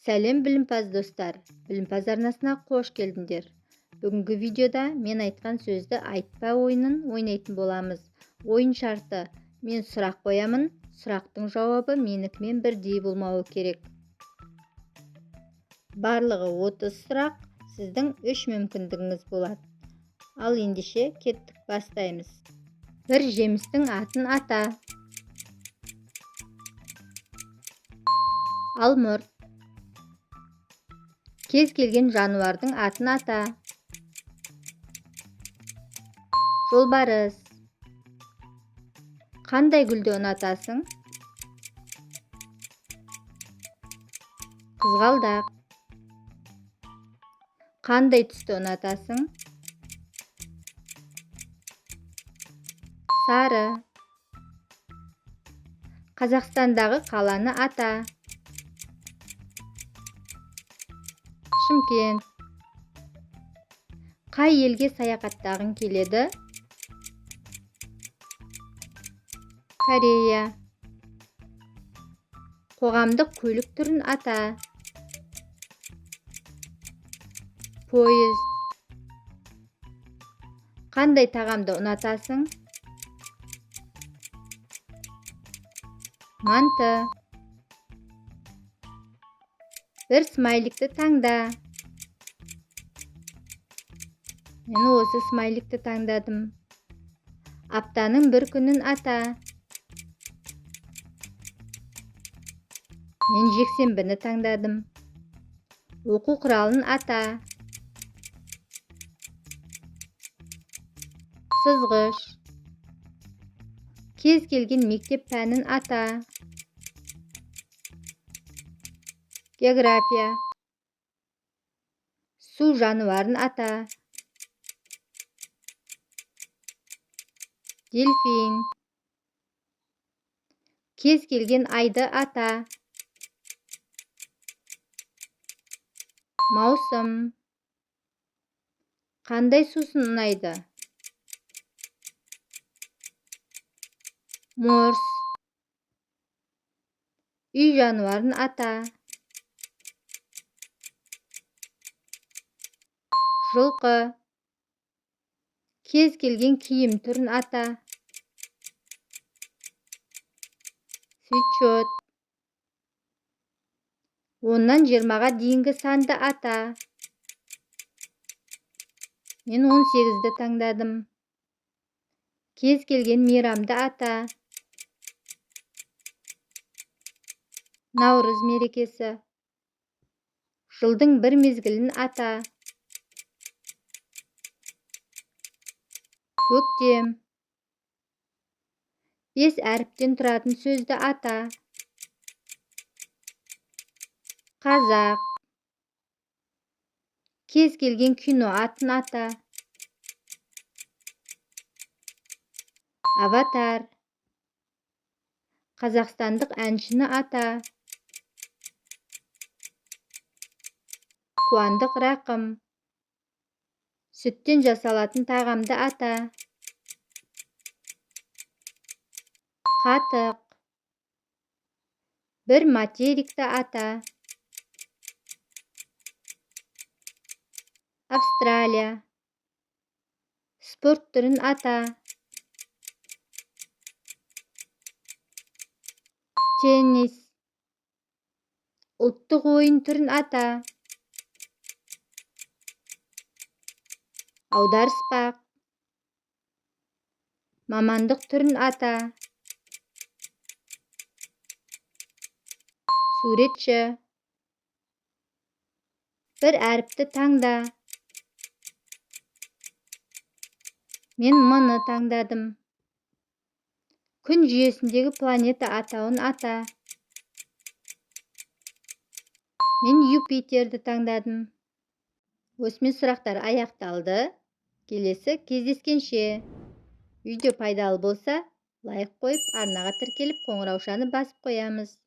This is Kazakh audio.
Сәлем білімпаз достар, білімпаз арнасына қош келдіңдер. Бүгінгі видеода мен айтқан сөзді айтпа ойынын ойнайтын боламыз. Ойын шарты: мен сұрақ қоямын, сұрақтың жауабы менікімен бірдей болмауы керек. Барлығы 30 сұрақ, сіздің 3 мүмкіндігіңіз болады. Ал ендеше кеттік, бастаймыз. Бір жемістің атын ата. Алмұрт. Кез келген жануардың атын ата. Жолбарыс. Қандай гүлді ұнатасың? Қызғалдақ. Қандай түсті ұнатасың? Сары. Қазақстандағы қаланы ата. Шымкент. Қай елге саяхаттағың келеді? Корея. Қоғамдық көлік түрін ата. Поезд. Қандай тағамды ұнатасың? Манты. Bir смайликті таңда. Мен осы смайликті таңдадым. Аптаның бір күнін ата. Мен жексенбіні таңдадым. Оқу құралын ата. Сызғыш. Кез келген мектеп пәнін ата. География. Су жануарын ата. Дельфин. Кез келген айды ата. Маусым. Қандай сусын ұнайды? Морс. Үй жануарын ата. Жылқы. Кез келген киім түрін ата. Свитшот. 10-нан 20-ға дейінгі санды ата. Мен 18-ді таңдадым. Кез келген мейрамды ата. Наурыз мерекесі. Жылдың бір мезгілін ата. Көктем. 5 әріптен тұратын сөзді ата. Қазақ. Кез келген кино атын ата. Аватар. Қазақстандық әншіні ата. Қуандық Рақым. Сүттен жасалатын тағамды ата. Қатық. Bir материкті ата. Австралия. Спорт түрін ата. Теннис. Ұлттық ойын түрін ата. Аударыспақ. Мамандық түрін ата. Суретші. Bir әріпті таңда. Мен мұны таңдадым. Күн жүйесіндегі планета атауын ата. Мен Юпитерді таңдадым. Осымен сұрақтар аяқталды. Келесі кездескенше. Видео пайдалы болса, лайк қойып, арнаға тіркеліп, қоңыраушаны басып қоямыз.